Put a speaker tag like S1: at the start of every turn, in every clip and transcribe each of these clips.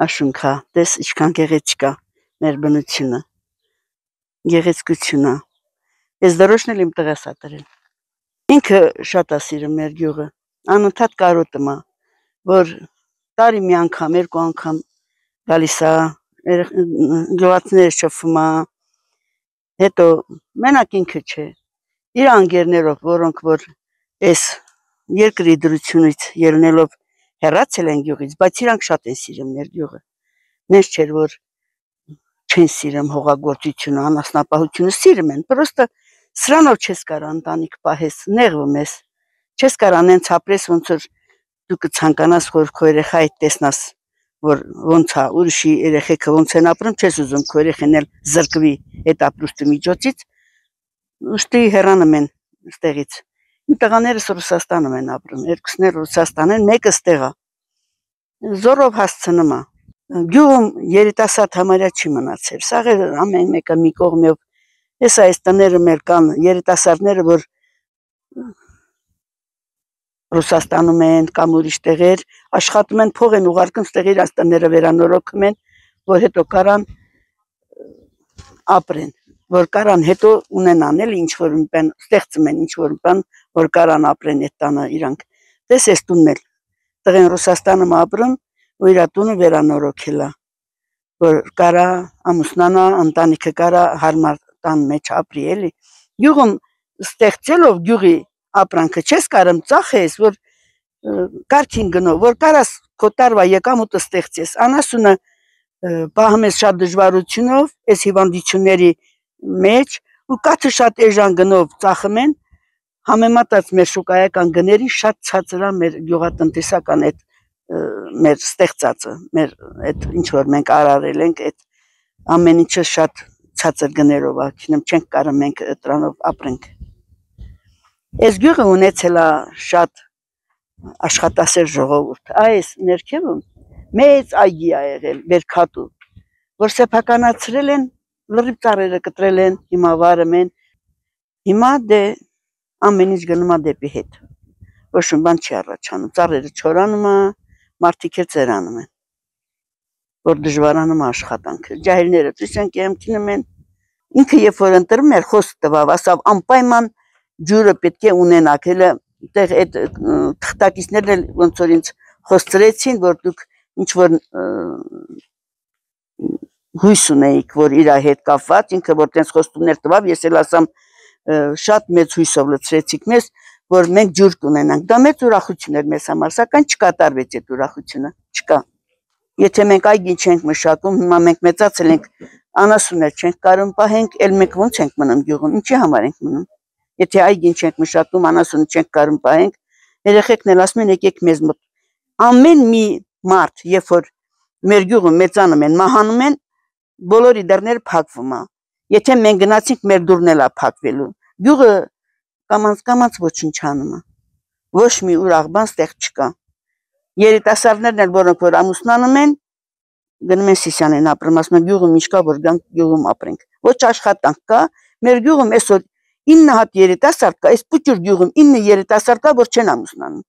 S1: աշունքա, տես ինչքան գեղեցիկ է մեր բնությունը, գեղեցկությունը։ Ես դրոշն էլ իմ տղաս ա տրել։ Ինքը շատ է սիրում մեր գյուղը, անընդհատ կարոտում է, որ տարի մի անգամ, երկու անգամ գալիս է, գյուղացիները շփվում է, հետո մենակ ինքը չէ, իր անգերներով, որոնք որ այս երկրի դրությունից ելնելով հեռացել են գյուղից, բայց իրանք շատ են սիրում մեր գյուղը։ Նես չէր, որ չեն սիրում հողագործությունը, անասնապահությունը, սիրում են, պրոստը սրանով չես կարա ընտանիք պահես, նեղվում ես, չես կարա նենց ապրես, ոնց որ դու կցանկանաս, որ քո երեխայիդ տեսնաս, որ ոնց է, ուրիշի երեխեքը ոնց են ապրում, չես ուզում քո երեխեն էլ զրկվի այդ ապրուստի միջոցից, ուստի հեռանում են ստեղից։ Իմ տղաներս Ռուսաստանում են ապրում, երկուսն էլ Ռուսաստան են, մեկը ստեղ է։ Զորով հասցնում է։ Գյուղում երիտասարդ համարյա չի մնացել, սաղ ամեն մեկը մի կողմով, ես այս տները մեր կան երիտասարդները, որ Ռուսաստանում են կամ ուրիշ տեղեր, աշխատում են, փող են ուղարկում, ստեղ իրաց տները վերանորոգում են, որ հետո կարան ապրեն, որ կարան հետո ունենան էլ ինչ որ բան, ստեղծում են ինչ որ բան, որ կարան ապրեն այդ տանը իրանք։ Տես այս տունն էլ, տղեն Ռուսաստանում ապրում, ու իր տունը վերանորոգել է, որ կարա ամուսնանա, ընտանիքը կարա հարմար տան մեջ ապրի էլի։ Գյուղում ստեղծելով գյուղի ապրանքը չես կարում ծախես, որ կարգին գնով, որ կարաս քո տարվա եկամուտը ստեղծես, անասունը պահում ես շատ դժվարությունով, այս հիվանդությունների մեջ, ու կաթը շատ էժան գնով ծախում են, համեմատած մեր շուկայական գների շատ ցածր է մեր գյուղատնտեսական այդ մեր ստեղծածը, մեր այդ ինչ որ մենք արարել ենք, այդ ամեն ինչը շատ ցածր գներով է, չենք կարող մենք դրանով ապրենք։ Այս գյուղը ունեցել է շատ աշխատասեր ժողովուրդ, այս ներքևում մեծ այգի է եղել, Բերքատու, որ սեփականացրել են, լրիվ ծառերը կտրել են, հիմա վարում են, հիմա դե ամեն ինչ գնում է դեպի հետ, ոչ մի բան չի առաջանում, ծառերը չորանում է, մարդիկ էլ ծերանում են, որ դժվարանում է աշխատանքը, ջահելները ծույսենք եմքինում են, ինքը երբ որ ընտրում էր խոսք տվավ, ասավ անպայման ջուրը պետք է ունենաք, հելը տեղ այդ թղթակիցներն էլ ոնց որ ինձ խոսցրեցին, որ դուք ինչ որ հույս ունեիք, որ իր հետ կապված, ինքը որ տենց խոստումներ տվավ, ես էլ ասամ շատ մեծ հույսով լցրեցիք մեզ, որ մենք ջուր կունենանք, դա մեծ ուրախություն էր մեզ համար, սակայն չկատարվեց այդ ուրախությունը, չկա։ Եթե մենք այգի չենք մշակում, հիմա մենք մեծացել ենք, անասուններ չենք կարող պահենք, էլ մենք ոնց ենք մնում գյուղում, ինչի համար ենք մնում։ Եթե այգին չենք մշակում, անասունը չենք կարող պահենք, երեխեքն էլ ասում են եկեք մեզ մոտ։ Ամեն մի մարդ, երբ որ մեր գյուղը մեծանում են, մահանում են, բոլորի դռները փակվում է։ Եթե մենք գնացինք, մեր դուռն էլ է փակվելու։ Գյուղը կամանց ոչնչանում է։ Ոչ մի ուրախ բան ստեղ չկա։ Երիտասարդներն էլ, որոնք որ ամուսնանում են, գնում են Սիսիանեն ապրում, ասում են գյուղում ինչ կա, որ գանք գյուղում ապրենք։ Ոչ աշխատանք կա, մեր գյուղում այսօր 9 հատ երիտասարդ կա, այս փուճուր գյուղում 9 երիտասարդ կա, որ չեն ամուսնանում։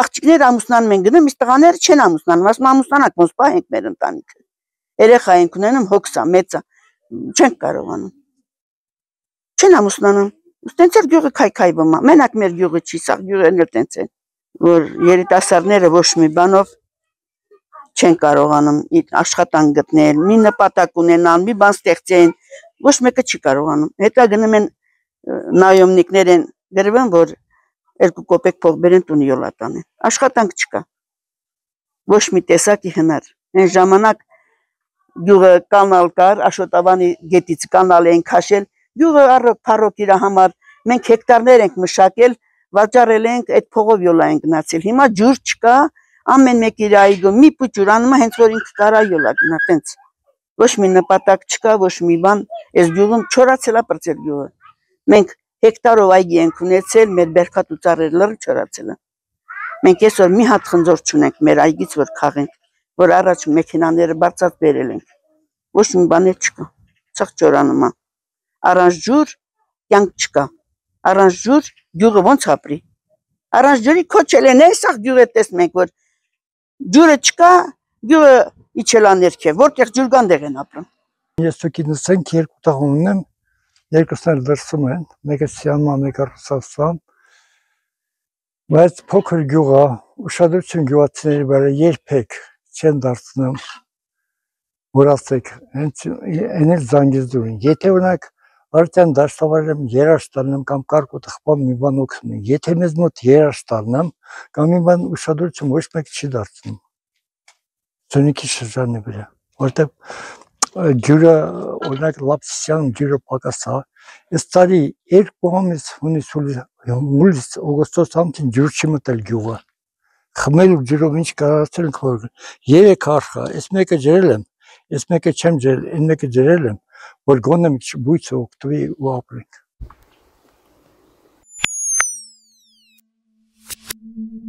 S1: Աղջիկները ամուսնանում են գնում, իսկ տղաները չեն ամուսնանում, ասում ամուսնանանք, ոնց պահենք մեր ընտանիքը։ Երեխա ենք ունենում, հոգս է, մեծ է, չենք կարողանում։ Չեն ամուսնանում։ Տենց էլ գյուղը քայքայվում է, մենակ մեր գյուղը չի, սա գյուղերն էլ տենց են, որ երիտասարդները ոչ մի բանով չեն կարողանում աշխատանք գտնել, մի նպատակ ունենան, մի բան ստեղծեն, ոչ մեկը չի կարողանում։ Հետո գնում են նայոմնիկներ են գրվում, որ 2 կոպեկ փող բերեն տուն յոլա տանեն։ Աշխատանք չկա։ Ոչ մի տեսակի հնար։ Այն ժամանակ գյուղը կանալ կար, Աշոտավանի գետից կանալ էին քաշել, գյուղը առոք փառոք իր համար, մենք հեկտարներ ենք մշակել, վաճառել ենք, այդ փողով յոլա են գնացել։ Հիմա ջուր չկա, ամեն մեկ իր այգում մի փուճուր անում է, հենց որ ինքը կարա յոլա գնա, տենց։ Ոչ մի նպատակ չկա, ոչ մի բան, այս գյուղում չորացել է պրծել գյուղը։ Մենք հեկտարով այգի ենք ունեցել, մեր Բերքատու ծառերը լրիվ չորացել են։ Մենք այսօր մի հատ խնձոր չունենք մեր այգից, որ քաղենք, որ առաջ մեքենաները բարձած բերել ենք։ Ոչ մի բան չկա, ցախ չորանում է։ Առանց ջուր կյանք չկա։ Առանց ջուր գյուղը ոնց ապրի։ Առանց ջուրի քոչել են, սա գյուղը տեսնում ենք, որ ջուրը չկա, գյուղը իջելա ներքև, որտեղ ջուր կան դեղ են ապրում։
S2: Ես ցույցնենք երկու տղա ունեմ, երկուսն էլ դրսում են, մեկը Սիանմա, մեկը Ռուսաստան։ Բայց փոքր գյուղը, ուշադրություն գյուղացիների վրա երբեք չեն դարձնում, որ ասեք, հենց այն էլ զանգից դուրին։ Եթե օրինակ արդեն դաշտավարում երաշտանամ կամ կարկոտ խփամ մի բան օգնում, եթե մեզ մոտ երաշտանամ կամ մի բան ուշադրություն ոչ մեկ չի դարձնում։ Սյունիքի շրջանի վրա, որտեղ ջուրը օրինակ Լապսիսյան ջուրը պակասա, այս տարի 2 ամիս հունիս օգոստոս ամսին ջուր չի մտել գյուղը։ Խմելու ջուրով ինչ կարողացել ենք որ 3 արխա, այս մեկը ջրել եմ, այս մեկը չեմ ջրել, այն մեկը ջրել եմ, որ գոնե մի քիչ բույսը օգտվի ու ապրենք։